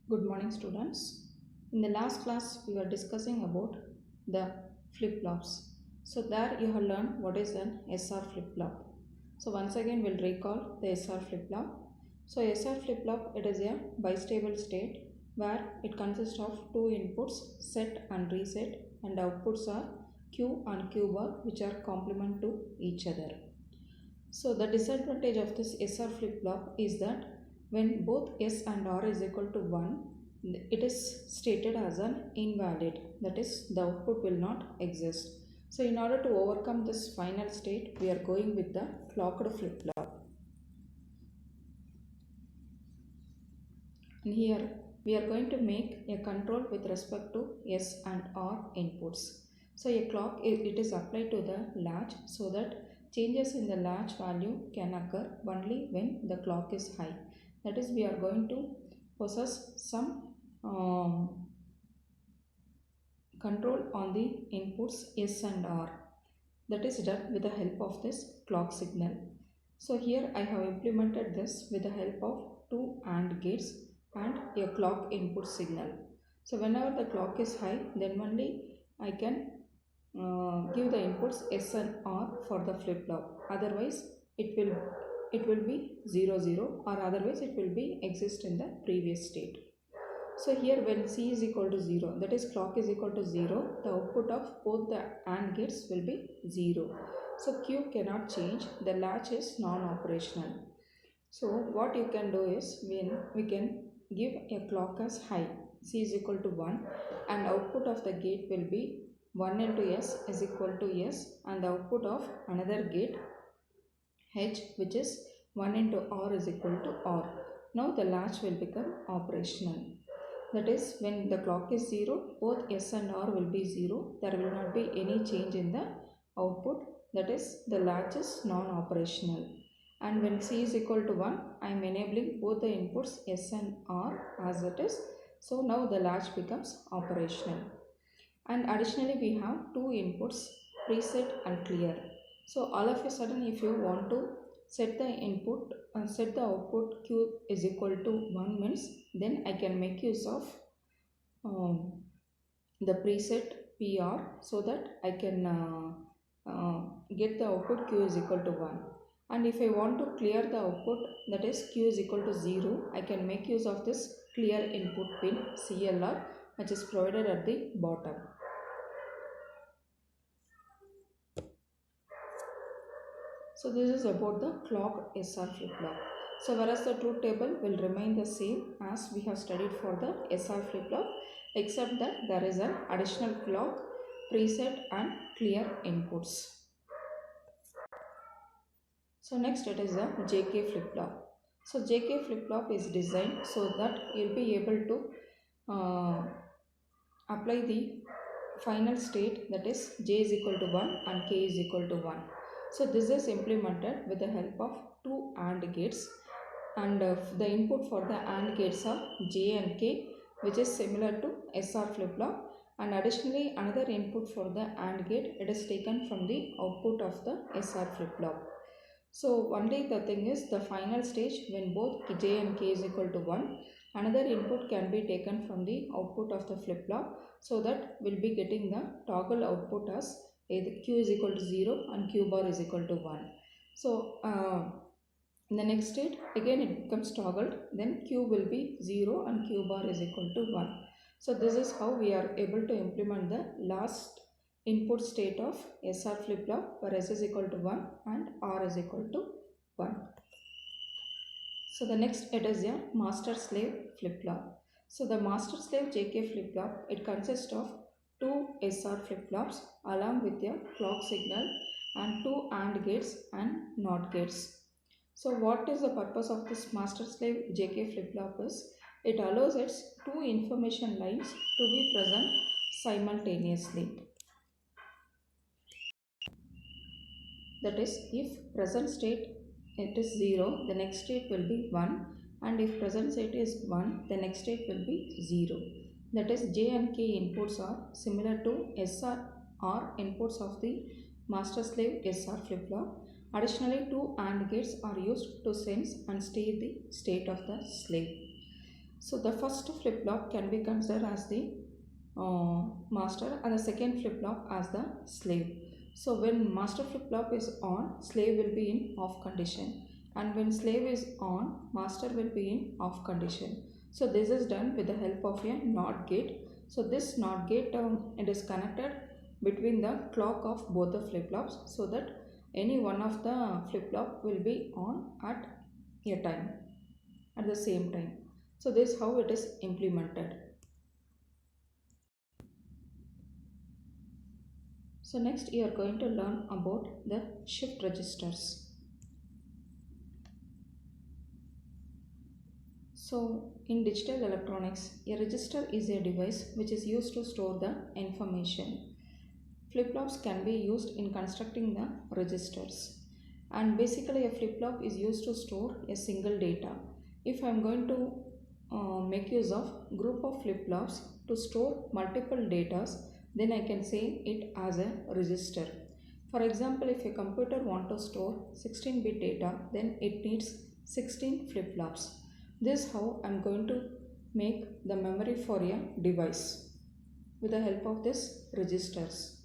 Good morning, students. In the last class, we were discussing about the flip-flops. So there you have learned what is an SR flip-flop. So once again, we'll recall the SR flip-flop. So SR flip-flop, it is a bistable state where it consists of two inputs, set and reset, and outputs are Q and Q bar, which are complement to each other. So the disadvantage of this SR flip-flop is that when both S and R is equal to 1, it is stated as an invalid, that is the output will not exist. So in order to overcome this final state, we are going with the clocked flip-flop. And here we are going to make a control with respect to S and R inputs. So a clock, it is applied to the latch so that changes in the latch value can occur only when the clock is high. That is, we are going to possess some control on the inputs S and R. That is done with the help of this clock signal. So here I have implemented this with the help of two AND gates and a clock input signal. So whenever the clock is high, then only I can give the inputs S and R for the flip-flop. Otherwise, it will be 0 0, or otherwise it will be exist in the previous state. So here when C is equal to 0, that is clock is equal to 0, the output of both the AND gates will be 0. So Q cannot change, the latch is non-operational. So what you can do is, when we can give a clock as high, C is equal to 1, and output of the gate will be 1 into S is equal to S, and the output of another gate H, which is 1 into R, is equal to R. Now the latch will become operational. That is, when the clock is 0, both S and R will be 0. There will not be any change in the output. That is, the latch is non-operational. And when C is equal to 1, I am enabling both the inputs S and R as it is. So now the latch becomes operational. And additionally, we have two inputs, preset and clear. So all of a sudden, if you want to set the input and set the output Q is equal to 1 means, then I can make use of the preset PR so that I can get the output Q is equal to 1. And if I want to clear the output, that is Q is equal to 0, I can make use of this clear input pin CLR, which is provided at the bottom. So this is about the clocked SR flip-flop. So whereas the truth table will remain the same as we have studied for the SR flip-flop, except that there is an additional clock, preset and clear inputs. So next it is a JK flip-flop. So JK flip-flop is designed so that you will be able to apply the final state, that is J is equal to 1 and K is equal to 1. So this is implemented with the help of two AND gates, and the input for the AND gates are J and K, which is similar to SR flip-flop, and additionally another input for the AND gate, it is taken from the output of the SR flip-flop. So only the thing is, the final stage when both J and K is equal to 1, another input can be taken from the output of the flip-flop, so that we'll be getting the toggle output as either Q is equal to 0 and Q bar is equal to 1. So in the next state again it becomes toggled, then Q will be 0 and Q bar is equal to 1. So this is how we are able to implement the last input state of SR flip-flop, where S is equal to 1 and R is equal to 1. So the next, it is a master-slave flip-flop. So the master-slave JK flip-flop, it consists of two SR flip-flops along with a clock signal and two AND gates and NOT gates. So what is the purpose of this master-slave JK flip-flop is, it allows its two information lines to be present simultaneously. That is, if present state it is 0, the next state will be 1, and if present state is 1, the next state will be 0. That is, J and K inputs are similar to SR inputs of the master-slave SR flip-flop. Additionally, two AND gates are used to sense and state the state of the slave. So the first flip flop can be considered as the master and the second flip flop as the slave. So when master flip flop is on, slave will be in off condition, and when slave is on, master will be in off condition. So this is done with the help of a NOT gate. So this NOT gate it is connected between the clock of both the flip flops, so that any one of the flip flop will be on at a time, at the same time. So this is how it is implemented. So next you are going to learn about the shift registers. So in digital electronics, a register is a device which is used to store the information. Flip-flops can be used in constructing the registers. And basically a flip-flop is used to store a single data. If I am going to make use of group of flip-flops to store multiple datas, then I can say it as a register. For example, if a computer wants to store 16-bit data, then it needs 16 flip-flops. This is how I am going to make the memory for a device with the help of this registers.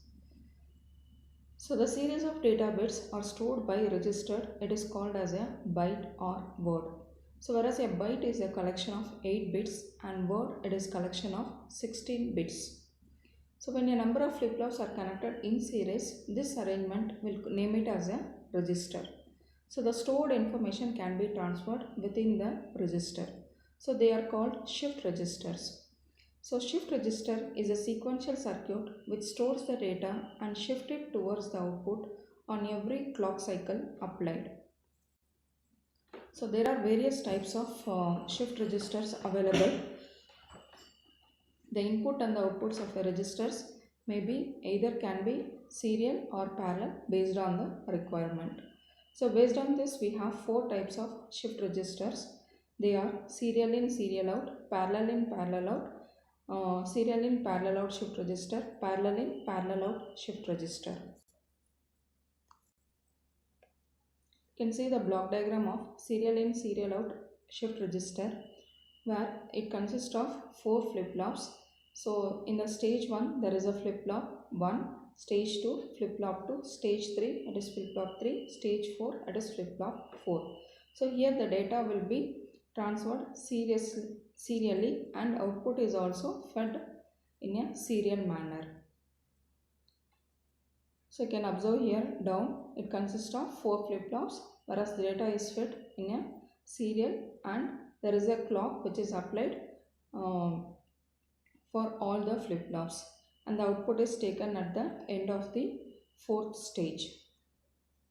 So the series of data bits are stored by register. It is called as a byte or word. So whereas a byte is a collection of 8 bits and word it is collection of 16 bits. So when a number of flip-flops are connected in series, this arrangement will name it as a register. So the stored information can be transferred within the register. So they are called shift registers. So shift register is a sequential circuit which stores the data and shifts it towards the output on every clock cycle applied. So there are various types of shift registers available. The input and the outputs of the registers may be either can be serial or parallel based on the requirement. So based on this we have 4 types of shift registers. They are serial in, serial out, parallel in, parallel out, serial in, parallel out shift register, parallel in, parallel out shift register. You can see the block diagram of serial in, serial out shift register, where it consists of 4 flip-flops. So in the stage 1 there is a flip-flop 1, stage 2 flip-flop 2, stage 3 it is flip-flop 3, stage 4 it is flip-flop 4. So here the data will be transferred serially and output is also fed in a serial manner. So you can observe here down it consists of 4 flip-flops, whereas the data is fed in a serial and there is a clock which is applied for all the flip-flops, and the output is taken at the end of the 4th stage.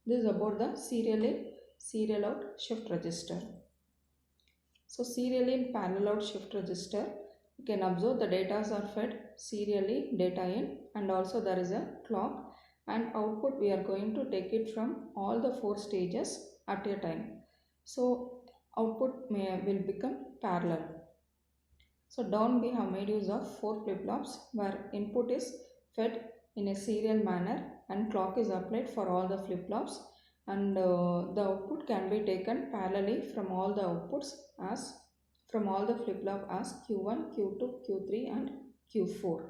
This is about the serial in, serial out shift register. So serial in, parallel out shift register, you can observe the data are fed serially, data in, and also there is a clock, and output we are going to take it from all the 4 stages at a time. So output will become parallel. So down we have made use of 4 flip-flops where input is fed in a serial manner and clock is applied for all the flip-flops, and the output can be taken parallelly from all the outputs as from all the flip-flop as Q1, Q2, Q3 and Q4.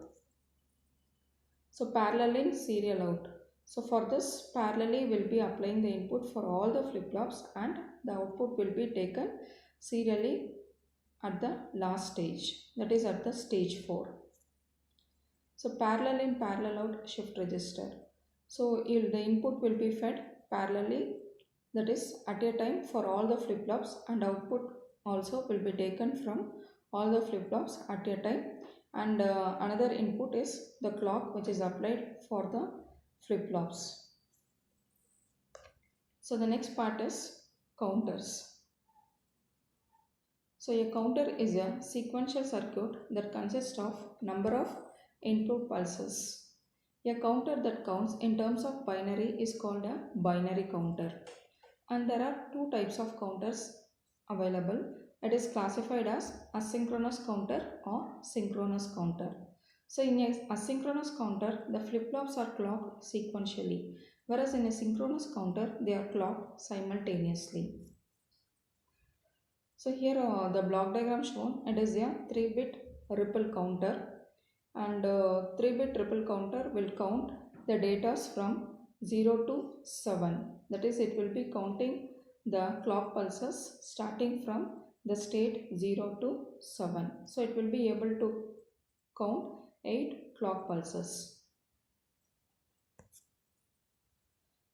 So parallel in, serial out. So for this parallelly will be applying the input for all the flip-flops and the output will be taken serially at the last stage, that is at the stage 4. So parallel in, parallel out shift register. So the input will be fed parallelly, that is at a time for all the flip-flops, and output also will be taken from all the flip-flops at a time, and another input is the clock which is applied for the flip-flops. So the next part is counters. So a counter is a sequential circuit that consists of number of input pulses. A counter that counts in terms of binary is called a binary counter. And there are 2 types of counters available. It is classified as asynchronous counter or synchronous counter. So in a asynchronous counter, the flip-flops are clocked sequentially, whereas in a synchronous counter, they are clocked simultaneously. So here the block diagram shown, it is a 3-bit ripple counter, and 3-bit ripple counter will count the data from 0 to 7. That is, it will be counting the clock pulses starting from the state 0 to 7. So it will be able to count 8 clock pulses.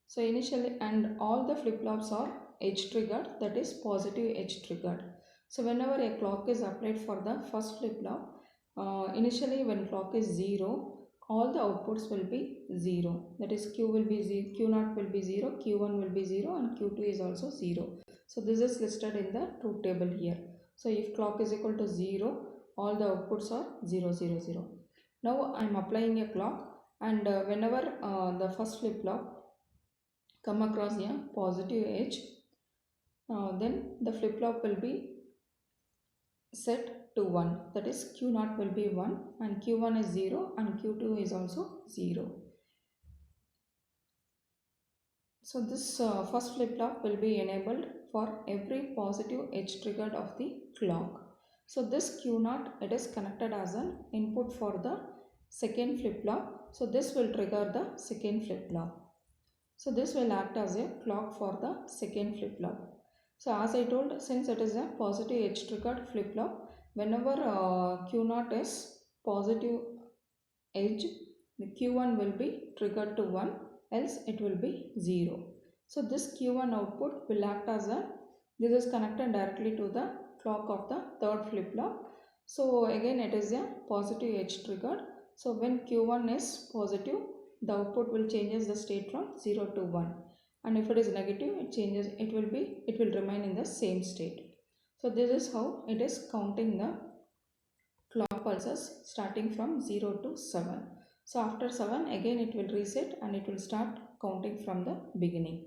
So initially, and all the flip-flops are edge triggered, that is positive edge triggered. So whenever a clock is applied for the first flip-flop, initially when clock is 0, all the outputs will be 0. That is, Q will be 0, Q0 will be 0, Q1 will be 0, and Q2 is also 0. So this is listed in the truth table here. So if clock is equal to 0, all the outputs are 0, 0, 0. Now I am applying a clock, and whenever the first flip-flop come across a positive edge, then the flip-flop will be set to 1. That is, Q0 will be 1, and Q1 is 0, and Q2 is also 0. So this first flip-flop will be enabled for every positive edge triggered of the clock. So this Q0, it is connected as an input for the second flip-flop. So this will trigger the second flip-flop. So this will act as a clock for the second flip-flop. So as I told, since it is a positive edge triggered flip-flop, whenever Q0 is positive edge, the Q1 will be triggered to 1, else it will be 0. So this Q1 output will act as a, this is connected directly to the clock of the third flip-flop. So again it is a positive edge triggered. So when Q1 is positive, the output will changes the state from 0 to 1, and if it is negative, it will remain in the same state. So this is how it is counting the clock pulses starting from 0 to 7. So after 7, again it will reset and it will start counting from the beginning.